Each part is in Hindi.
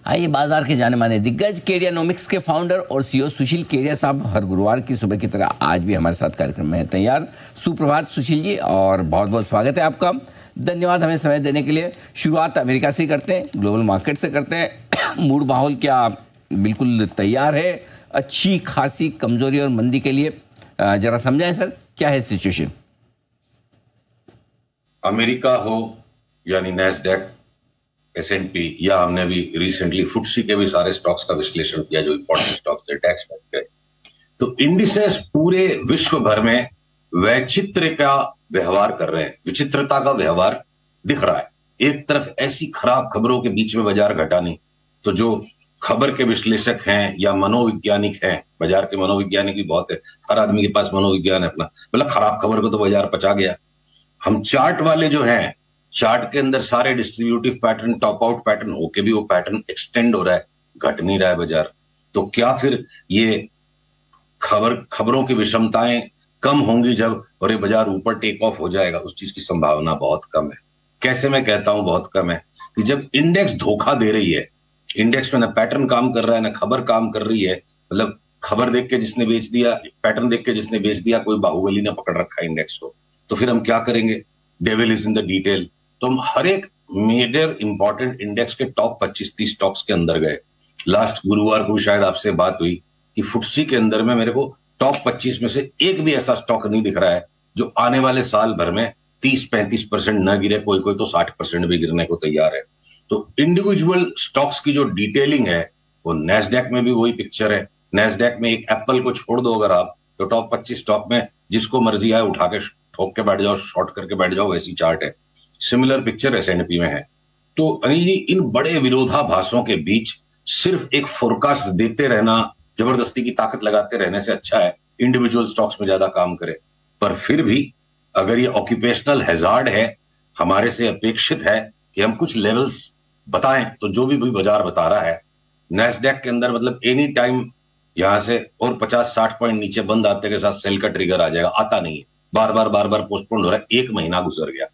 आइए बाजार के जाने माने दिग्गज केडियानोमिक्स के फाउंडर और सीईओ सुशील केडिया साहब हर गुरुवार की सुबह की तरह आज भी हमारे साथ कार्यक्रम में है तैयार। सुप्रभात सुशील जी, और बहुत बहुत स्वागत है आपका। धन्यवाद हमें समय देने के लिए। शुरुआत अमेरिका से करते हैं, ग्लोबल मार्केट से करते हैं। मूड माहौल क्या बिल्कुल तैयार है अच्छी खासी कमजोरी और मंदी के लिए? जरा समझाएं सर, क्या है सिचुएशन? अमेरिका हो यानी नैस्डैक, S&P, या हमने अभी रिसेंटली फुटसी के भी सारे स्टॉक्स का विश्लेषण किया जो इंपॉर्टेंट स्टॉक्स थे, टैक्स बच गए, तो इंडिसेस पूरे विश्व भर में वैचित्र का व्यवहार कर रहे हैं, विचित्रता का व्यवहार दिख रहा है। एक तरफ ऐसी खराब खबरों के बीच में बाजार घटा नहीं, तो जो खबर के विश्लेषक हैं या मनोवैज्ञानिक हैं, बाजार के मनोवैज्ञानिक भी बहुत है, हर आदमी के पास मनोविज्ञान है अपना, मतलब खराब खबर को तो बाजार पचा गया। हम चार्ट वाले जो हैं, चार्ट के अंदर सारे distributive pattern, top out pattern होके भी वो पैटर्न एक्सटेंड हो रहा है, घट नहीं रहा है बाजार। तो क्या फिर ये खबरों की विषमताएं कम होंगी जब, और ये बाजार ऊपर टेक ऑफ हो जाएगा? उस चीज की संभावना बहुत कम है। कैसे मैं कहता हूं बहुत कम है? कि जब इंडेक्स धोखा दे रही है, इंडेक्स में ना पैटर्न काम कर रहा है ना खबर काम कर रही है, मतलब खबर देख के जिसने बेच दिया, पैटर्न देख के जिसने बेच दिया, कोई बाहुबली ने पकड़ रखा है इंडेक्स को, तो फिर हम क्या करेंगे? Devil is in the detail. तो हम हर एक मेजर इंपॉर्टेंट इंडेक्स के टॉप 25-30 स्टॉक्स के अंदर गए। लास्ट गुरुवार को शायद आपसे बात हुई कि फुटसी के अंदर में मेरे को टॉप 25 में से एक भी ऐसा स्टॉक नहीं दिख रहा है जो आने वाले साल भर में 30-35% न गिरे, कोई कोई तो 60% भी गिरने को तैयार है। तो इंडिविजुअल स्टॉक्स की जो डिटेलिंग है वो नैस्डैक में भी वही पिक्चर है। नैस्डैक में एक एप्पल को छोड़ दो अगर आप, तो टॉप 25 स्टॉक में जिसको मर्जी आए उठा के ठोक के बैठ जाओ, शॉर्ट करके बैठ जाओ, वैसी चार्ट है। सिमिलर पिक्चर S&P में है। तो अनिल जी, इन बड़े विरोधाभासों के बीच सिर्फ एक फोरकास्ट देते रहना, जबरदस्ती की ताकत लगाते रहने से अच्छा है इंडिविजुअल स्टॉक्स में ज्यादा काम करे। पर फिर भी अगर ये ऑक्यूपेशनल हैजार्ड है, हमारे से अपेक्षित है कि हम कुछ लेवल्स बताएं, तो जो भी बाजार बता रहा है नैस्डैक के अंदर, मतलब एनी टाइम यहां से और 50-60 पॉइंट नीचे बंद आते के साथ सेल का ट्रिगर आ जाएगा, आता नहीं है, बार बार पोस्टपोन हो रहा है, एक महीना गुजर गया।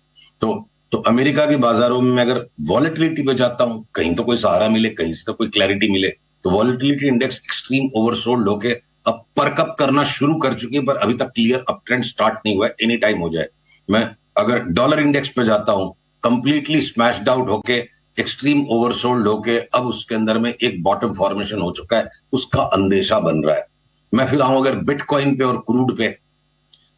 तो अमेरिका के बाजारों में अगर वॉलेटिलिटी पे जाता हूं, कहीं तो कोई सहारा मिले, कहीं से तो कोई क्लैरिटी मिले, तो वॉलेटिलिटी इंडेक्स एक्सट्रीम ओवरसोल्ड होके अब परकअप करना शुरू कर चुकी है, पर अभी तक क्लियर अप ट्रेंड स्टार्ट नहीं हुआ है, एनी टाइम हो जाए। मैं अगर डॉलर इंडेक्स पे जाता हूं, कंप्लीटली स्मैश्ड आउट होके, एक्सट्रीम ओवरसोल्ड होके, अब उसके अंदर में एक बॉटम फॉर्मेशन हो चुका है, उसका अंदेशा बन रहा है। मैं फिर आऊं अगर बिटकॉइन पे और क्रूड पे,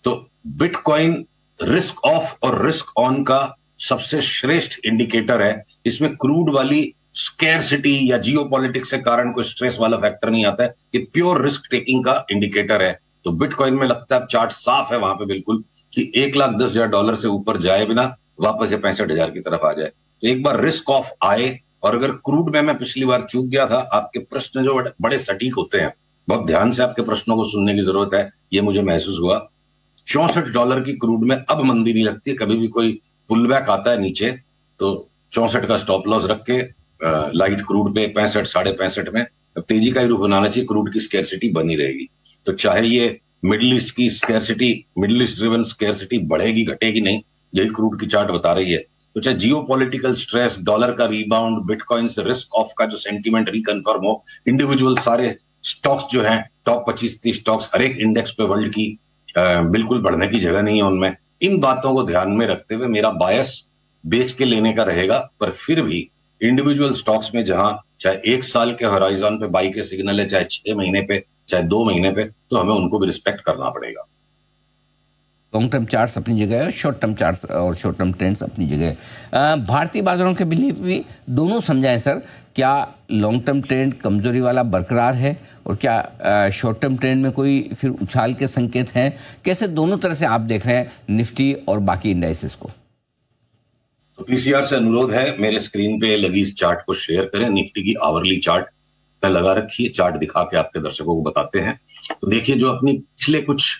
तो बिटकॉइन रिस्क ऑफ और रिस्क ऑन का सबसे श्रेष्ठ इंडिकेटर है। इसमें क्रूड वाली स्कैरसिटी या जियोपॉलिटिक्स के कारण कोई स्ट्रेस वाला फैक्टर नहीं आता है, ये प्योर रिस्क टेकिंग का इंडिकेटर है। तो बिटकॉइन में लगता है चार्ट साफ है वहां पे बिल्कुल कि $1,10,000 से ऊपर जाए बिना वापस ये 65,000 की तरफ आ जाए। तो एक बार रिस्क ऑफ आए, और अगर क्रूड में मैं पिछली बार चूक गया था, आपके प्रश्न जो बड़े सटीक होते हैं, बहुत ध्यान से आपके प्रश्नों को सुनने की जरूरत है, ये मुझे महसूस हुआ। $64 की क्रूड में अब मंदी नहीं लगती है। कभी भी कोई पुल बैक आता है नीचे, तो 64 का स्टॉप लॉस रख के लाइट क्रूड पे 65, 65.5 में अब तेजी का ही रुख बनाना चाहिए। क्रूड की स्कैरसिटी बनी रहेगी, तो चाहे ये मिडिल ईस्ट की scarcity, middle east driven scarcity बढ़ेगी घटेगी नहीं, यही क्रूड की चार्ट बता रही है। तो चाहे जियो पॉलिटिकल स्ट्रेस, डॉलर का रिबाउंड, बिटकॉइन से रिस्क ऑफ का जो सेंटीमेंट रिकन्फर्म हो, इंडिविजुअल सारे स्टॉक्स जो हैं टॉप 25-30 स्टॉक्स हर एक इंडेक्स पे वर्ल्ड की, बिल्कुल बढ़ने की जगह नहीं है उनमें। इन बातों को ध्यान में रखते हुए मेरा बायस बेच के लेने का रहेगा, पर फिर भी इंडिविजुअल स्टॉक्स में जहां चाहे 1 साल के होराइजन पे बाई के सिग्नल है, चाहे 6 महीने पे, चाहे 2 महीने पे, तो हमें उनको भी रिस्पेक्ट करना पड़ेगा। लॉन्ग टर्म चार्ट्स अपनी जगह है, शॉर्ट टर्म चार्ट्स और शॉर्ट टर्म ट्रेंड्स अपनी जगह है। भारतीय बाजारों के लिए भी दोनों समझाएं सर, क्या लॉन्ग टर्म ट्रेंड कमजोरी वाला बरकरार है, और क्या शॉर्ट टर्म ट्रेंड में कोई फिर उछाल के संकेत हैं? कैसे दोनों तरह से आप देख रहे हैं निफ्टी और बाकी इंडाइसेस को? तो पीसीआर से अनुरोध है, मेरे स्क्रीन पे लगी इस चार्ट को शेयर करें। निफ्टी की आवरली चार्ट मैं लगा रखी है, चार्ट दिखा के आपके दर्शकों को बताते हैं। तो देखिए, जो अपनी पिछले कुछ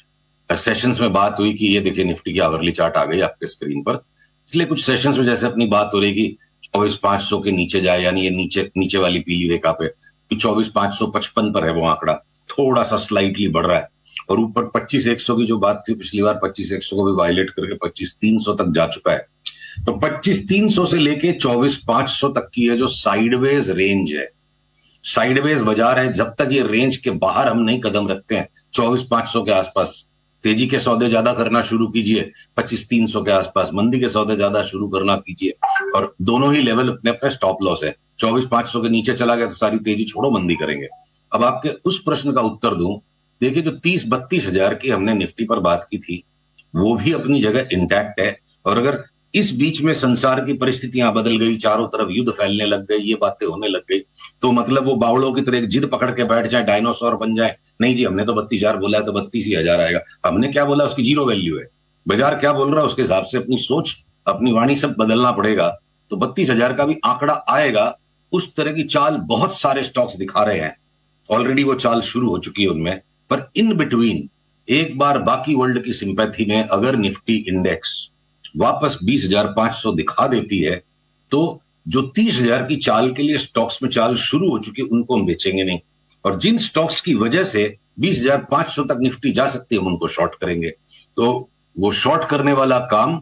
सेशंस में बात हुई कि ये देखिए निफ्टी की आवरली चार्ट आ गई आपके स्क्रीन पर। पिछले कुछ सेशंस में जैसे अपनी बात हो रही कि 24,500 के नीचे जाए, यानी ये नीचे वाली पीली रेखा पे 24,555 पर है वो आंकड़ा, थोड़ा सा स्लाइटली बढ़ रहा है, और ऊपर 25,100 की जो बात थी पिछली बार, 25,100 को भी वायलेट करके 25,300 तक जा चुका है। तो 25,300 से लेके 24,500 तक की है जो साइडवेज रेंज है, साइडवेज बाजार है, जब तक ये रेंज के बाहर हम नहीं कदम रखते हैं 24,500 के आसपास तेजी के सौदे ज्यादा करना शुरू कीजिए, 25,300 के आसपास मंदी के सौदे ज्यादा शुरू करना कीजिए, और दोनों ही लेवल अपने अपने स्टॉप लॉस है। 24,500 के नीचे चला गया तो सारी तेजी छोड़ो, मंदी करेंगे। अब आपके उस प्रश्न का उत्तर दूं, देखिए जो 30-32 हजार की हमने निफ्टी पर बात की थी वो भी अपनी जगह इंटैक्ट है, और अगर इस बीच में संसार की परिस्थितियां बदल गई, चारों तरफ युद्ध फैलने लग गई, ये बातें होने लग गई, तो मतलब वो बावड़ों की तरह एक जिद पकड़ के बैठ जाए, डायनासोर बन जाए, नहीं जी हमने तो 32,000 बोला है तो 32,000 आएगा, हमने क्या बोला उसकी जीरो वैल्यू है, बाजार क्या बोल रहा है उसके हिसाब से अपनी सोच अपनी वाणी सब बदलना पड़ेगा, तो 32,000 का भी आंकड़ा आएगा। उस तरह की चाल बहुत सारे स्टॉक्स दिखा रहे हैं, ऑलरेडी वो चाल शुरू हो चुकी है उनमें, पर इन बिटवीन एक बार बाकी वर्ल्ड की सिंपैथी में अगर निफ्टी इंडेक्स वापस 20,500 दिखा देती है तो जो 30,000 की चाल के लिए स्टॉक्स में चाल शुरू हो चुकी है उनको हम बेचेंगे नहीं, और जिन स्टॉक्स की वजह से 20,500 तक निफ्टी जा सकती है हम उनको शॉर्ट करेंगे। तो वो शॉर्ट करने वाला काम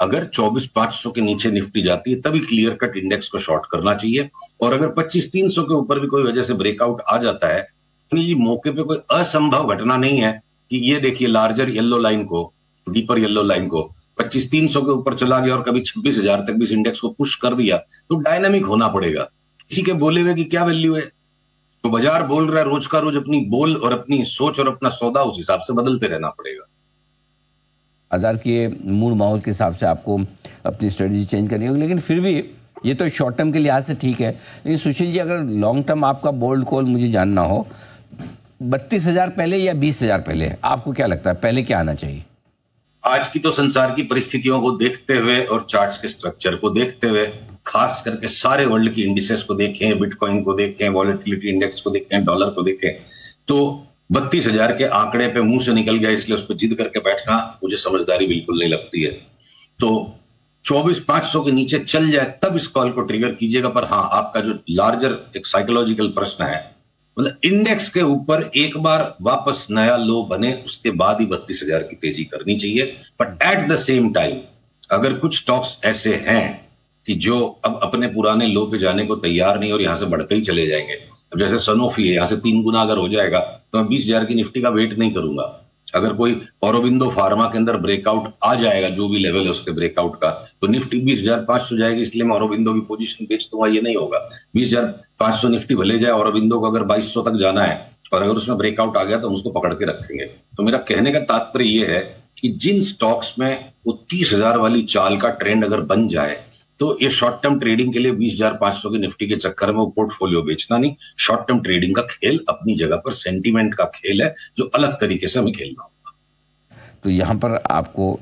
अगर 24,500 के नीचे निफ्टी जाती है तभी क्लियर कट इंडेक्स को शॉर्ट करना चाहिए, और अगर 25,300 के ऊपर भी कोई वजह से ब्रेकआउट आ जाता है, ये मौके पे कोई असंभव घटना नहीं है कि ये देखिए लार्जर येलो लाइन को, डीपर येलो लाइन को 25,300 के ऊपर चला गया और कभी 26,000 तक भी इस इंडेक्स को पुश कर दिया, तो डायनामिक होना पड़ेगा। किसी के बोले हुए की क्या वैल्यू है, तो बाजार बोल रहा है, रोज का रोज अपनी बोल और अपनी सोच और अपना सौदा उस हिसाब से बदलते रहना पड़ेगा। बाजार के मूड माहौल के हिसाब से आपको अपनी स्ट्रेटजी चेंज करनी होगी, लेकिन फिर भी ये तो शॉर्ट टर्म के लिहाज से ठीक है, लेकिन सुशील जी अगर लॉन्ग टर्म आपका बोल्ड कॉल मुझे जानना हो, 32,000 पहले या 20,000 पहले, आपको क्या लगता है पहले क्या आना चाहिए? आज की तो संसार की परिस्थितियों को देखते हुए और चार्ट्स के स्ट्रक्चर को देखते हुए, खास करके सारे वर्ल्ड की इंडिसेस को देखें, बिटकॉइन को देखें, वॉलेटिलिटी इंडेक्स को देखें, डॉलर को देखें, तो 32,000 के आंकड़े पे मुंह से निकल गया इसलिए उस पर जिद करके बैठना मुझे समझदारी बिल्कुल नहीं लगती है। तो 24,500 के नीचे चल जाए तब इस कॉल को ट्रिगर कीजिएगा। पर हाँ, आपका जो लार्जर एक साइकोलॉजिकल प्रश्न है, मतलब इंडेक्स के ऊपर एक बार वापस नया लो बने उसके बाद ही 32,000 की तेजी करनी चाहिए। But at the same time अगर कुछ स्टॉक्स ऐसे हैं कि जो अब अपने पुराने लो पे जाने को तैयार नहीं और यहां से बढ़ते ही चले जाएंगे, अब जैसे सनोफी है, यहां से 3 गुना अगर हो जाएगा तो मैं 20,000 की निफ्टी का वेट नहीं करूंगा। अगर कोई औरोबिंदो फार्मा के अंदर ब्रेकआउट आ जाएगा, जो भी लेवल है उसके ब्रेकआउट का, तो निफ्टी 20,500 जाएगी, इसलिए मैं औरोबिंदो की पोजीशन बेच दूंगा, ये नहीं होगा। 20,500 निफ्टी भले जाए, औरोबिंदो को अगर 2,200 तक जाना है और अगर उसमें ब्रेकआउट आ गया तो हम उसको पकड़ के रखेंगे। तो मेरा कहने का तात्पर्य यह है कि जिन स्टॉक्स में वो 30,000 वाली चाल का ट्रेंड अगर बन जाए तो ये शॉर्ट टर्म ट्रेडिंग के लिए 20,500 की निफ्टी के चक्कर में वो पोर्टफोलियो बेचना नहीं, शॉर्ट टर्म ट्रेडिंग का खेल अपनी जगह पर सेंटीमेंट का खेल है जो अलग तरीके से हमें खेलना होगा। तो यहां पर आपको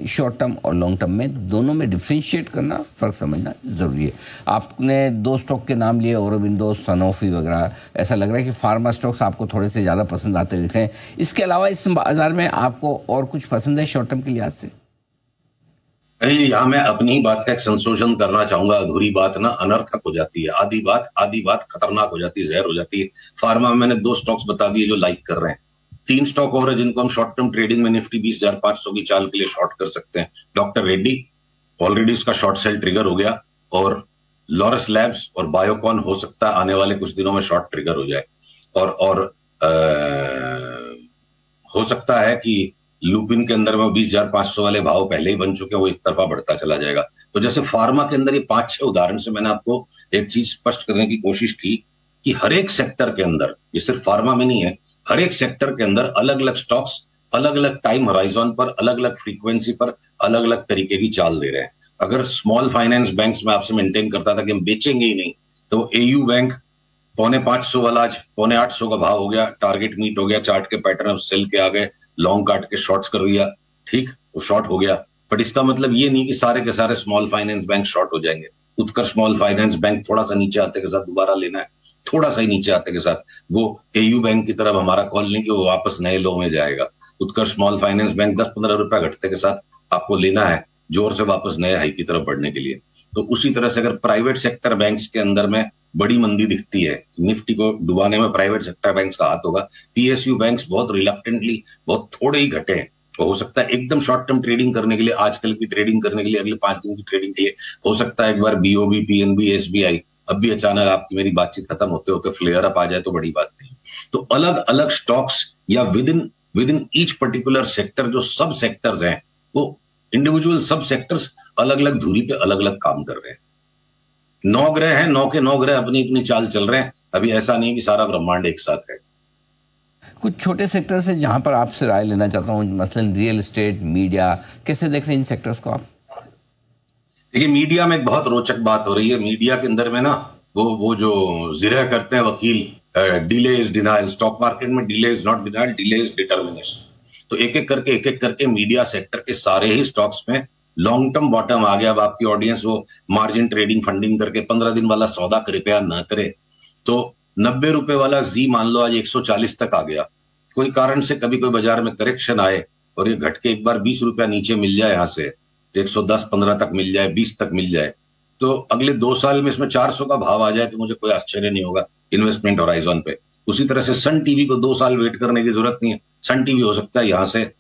शॉर्ट टर्म और लॉन्ग टर्म में दोनों में डिफरेंशिएट करना, फर्क समझना जरूरी है। आपने 2 स्टॉक के नाम लिए, औरोबिंदो, सनोफी वगैरह, ऐसा लग रहा है कि फार्मा स्टॉक्स आपको थोड़े से ज्यादा पसंद आते दिख रहे हैं। इसके अलावा इस बाजार में आपको और कुछ पसंद है शॉर्ट टर्म के लिहाज से? यहां मैं अपनी ही बात का एक संशोधन करना चाहूंगा। अधूरी बात ना अनर्थक हो जाती है, आधी बात खतरनाक हो जाती है, जहर हो जाती है। फार्मा में मैंने 2 स्टॉक्स बता दिए जो लाइक कर रहे हैं, 3 स्टॉक और है जिनको हम शॉर्ट टर्म ट्रेडिंग में निफ्टी 20,500 की चाल के लिए शॉर्ट कर सकते हैं। डॉक्टर रेड्डी ऑलरेडी उसका शॉर्ट सेल ट्रिगर हो गया, और लॉरस लैब्स और बायोकॉन हो सकता है आने वाले कुछ दिनों में शॉर्ट ट्रिगर हो जाए, और हो सकता है कि लुपिन के अंदर में 20,500 वाले भाव पहले ही बन चुके हैं, वो एक तरफा बढ़ता चला जाएगा। तो जैसे फार्मा के अंदर ये 5-6 उदाहरण से मैंने आपको एक चीज स्पष्ट करने की कोशिश की कि हर एक सेक्टर के अंदर, ये सिर्फ फार्मा में नहीं है, हर एक सेक्टर के अंदर अलग अलग स्टॉक्स अलग अलग टाइम होराइजन पर, अलग अलग फ्रीक्वेंसी पर अलग अलग तरीके की चाल दे रहे हैं। अगर स्मॉल फाइनेंस बैंक्स में आपसे मेंटेन करता था कि हम बेचेंगे ही नहीं, तो एयू बैंक 550 वाला आज 750 का भाव हो गया, टारगेट मीट हो गया, चार्ट के पैटर्न सेल के आ गए, लॉन्ग काट के शॉर्ट्स कर दिया, ठीक, वो शॉर्ट हो गया। बट इसका मतलब ये नहीं कि सारे के सारे स्मॉल फाइनेंस बैंक शॉर्ट हो जाएंगे। उत्कर्ष स्मॉल फाइनेंस बैंक थोड़ा सा नीचे आते के साथ दोबारा लेना है, थोड़ा सा ही नीचे आते के साथ, वो एयू बैंक की तरफ हमारा कॉल नहीं कि वो वापस नए लो में जाएगा। उत्कर्ष स्मॉल फाइनेंस बैंक 10-15 रुपया घटते के साथ आपको लेना है जोर से वापस नए हाई की तरफ बढ़ने के लिए। तो उसी तरह से अगर प्राइवेट सेक्टर बैंक्स के अंदर में बड़ी मंदी दिखती है, निफ्टी को डुबाने में प्राइवेट सेक्टर बैंक्स का हाथ होगा। पीएसयू बैंक्स बहुत रिलक्टेंटली, बहुत थोड़े ही घटे हैं, तो हो सकता है एकदम शॉर्ट टर्म ट्रेडिंग करने के लिए, आजकल की ट्रेडिंग करने के लिए, अगले 5 दिन की ट्रेडिंग के लिए हो सकता है एक बार बीओबी, पीएनबी, एसबीआई अब भी अचानक आपकी मेरी बातचीत खत्म होते होते फ्लेयर अप आ जाए तो बड़ी बात नहीं। तो अलग अलग स्टॉक्स या with in each particular sector जो सब सेक्टर्स हैं, वो इंडिविजुअल सब सेक्टर्स अलग अलग धुरी पे अलग अलग काम कर रहे हैं। 9 ग्रह हैं, 9 के 9 ग्रह अपनी अपनी चाल चल रहे हैं। अभी ऐसा नहीं कि सारा ब्रह्मांड एक साथ है। कुछ छोटे सेक्टर से जहां पर आपसे राय लेना चाहता हूं, मसलन रियल एस्टेट, मीडिया, कैसे देख रहे हैं इन सेक्टर्स को आप? देखिए, मीडिया में एक बहुत रोचक बात हो रही है। मीडिया के अंदर में ना वो जो जिरह करते हैं वकील, delay is denial, stock market में delay is not denial, delay is determination. तो एक एक करके मीडिया सेक्टर के सारे ही स्टॉक्स में लॉन्ग टर्म बॉटम आ गया। अब आपकी ऑडियंस वो मार्जिन ट्रेडिंग फंडिंग करके 15 दिन वाला सौदा कृपया न करे। तो 90 रुपए वाला जी मान लो आज 140 तक आ गया। कोई कारण से कभी कोई बाजार में करेक्शन आए और ये घट के एक बार 20 रुपया नीचे मिल जाए, यहां से 110-15 तक मिल जाए, 20 तक मिल जाए, तो अगले 2 साल में इसमें 400 का भाव आ जाए तो मुझे कोई आश्चर्य नहीं होगा इन्वेस्टमेंट होराइजन पे। उसी तरह से सन टीवी को 2 साल वेट करने की जरूरत नहीं है। सन टीवी हो सकता है यहां से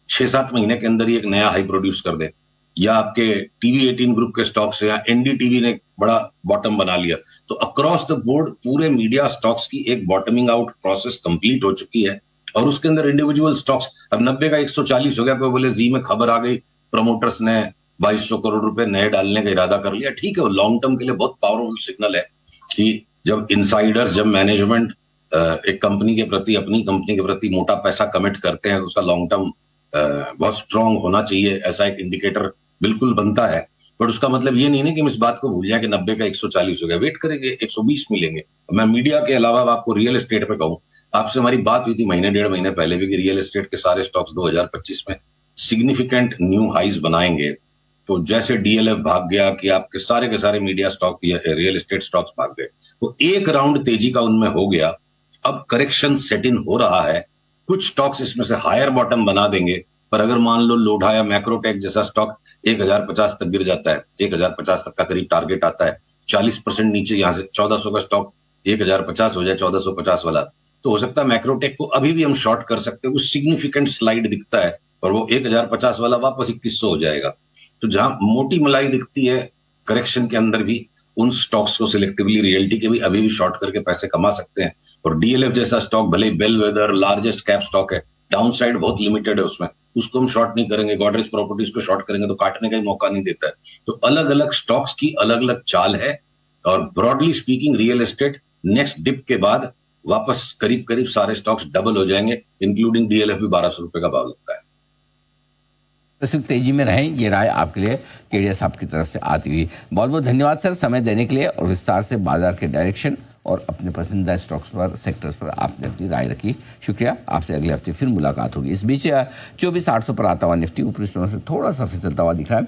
6-7 महीने के अंदर ही एक नया हाई प्रोड्यूस कर दे, या आपके टीवी 18 ग्रुप के स्टॉक्स या एनडीटीवी ने बड़ा बॉटम बना लिया। तो अक्रॉस द बोर्ड पूरे मीडिया स्टॉक्स की एक बॉटमिंग आउट प्रोसेस कंप्लीट हो चुकी है। और उसके अंदर इंडिविजुअल स्टॉक्स अब 90 का 140 हो गया। कोई बोले जी में खबर आ गई, प्रमोटर्स ने 2200 करोड़ रुपए नए डालने का इरादा कर लिया। ठीक है, वो लॉन्ग टर्म के लिए बहुत पावरफुल सिग्नल है कि जब इनसाइडर्स, जब मैनेजमेंट एक कंपनी के प्रति, अपनी कंपनी के प्रति मोटा पैसा कमिट करते हैं तो उसका लॉन्ग टर्म बहुत स्ट्रांग होना चाहिए, ऐसा एक इंडिकेटर बिल्कुल बनता है। बट उसका मतलब ये नहीं है कि हम इस बात को भूल जाए कि 90 का 140 हो गया, वेट करेंगे 120 मिलेंगे। मैं मीडिया के अलावा आपको रियल एस्टेट पे कहूं, आपसे हमारी बात हुई थी महीने 1.5 महीने पहले भी कि रियल एस्टेट के सारे स्टॉक्स 2025 में सिग्निफिकेंट न्यू हाइज बनाएंगे। तो जैसे डीएलएफ भाग गया कि आपके सारे के सारे media stock, real estate stocks भाग गए, तो एक राउंड तेजी का उनमें हो गया। अब करेक्शन सेट इन हो रहा है। कुछ स्टॉक्स इसमें से हायर बॉटम बना देंगे, पर अगर मान लो लोढ़ा या मैक्रोटेक जैसा स्टॉक 1050 तक गिर जाता है, 1050 तक का करीब टारगेट आता है, 40% नीचे यहां से 1400 का स्टॉक 1050 हो जाए, 1450 वाला, तो हो सकता है मैक्रोटेक को अभी भी हम शॉर्ट कर सकते हैं। कुछ सिग्निफिकेंट स्लाइड दिखता है और वो 1050 वाला वापस 2100 हो जाएगा। तो जहां मोटी मलाई दिखती है करेक्शन के अंदर भी, उन स्टॉक्स को सिलेक्टिवली रियल्टी के भी अभी भी शॉर्ट करके पैसे कमा सकते हैं। और डीएलएफ जैसा स्टॉक भले बेलवेदर लार्जेस्ट कैप स्टॉक है, डाउनसाइड बहुत लिमिटेड है उसमें, उसको हम शॉर्ट नहीं करेंगे। गॉडरेज प्रॉपर्टीज को शॉर्ट करेंगे तो काटने का ही मौका नहीं देता है। तो अलग अलग स्टॉक्स की अलग अलग चाल है। और broadly speaking real estate next dip के बाद वापस करीब करीब सारे स्टॉक्स डबल हो जाएंगे, इंक्लूडिंग डीएलएफ भी 1200 रुपए का भाव लगता है। तो सिर्फ तेजी में रहें, ये राय आपके लिए केडिया साहब की तरफ से आती हुई। बहुत बहुत धन्यवाद सर, समय देने के लिए और विस्तार से बाजार के डायरेक्शन और अपने पसंदीदा स्टॉक्स पर, सेक्टर्स पर आपने अपनी राय रखी। शुक्रिया। आपसे अगले हफ्ते फिर मुलाकात होगी। इस बीच 24,800 पर आता हुआ निफ्टी ऊपरी स्तरों से थोड़ा सा फिसलता हुआ दिख रहा है।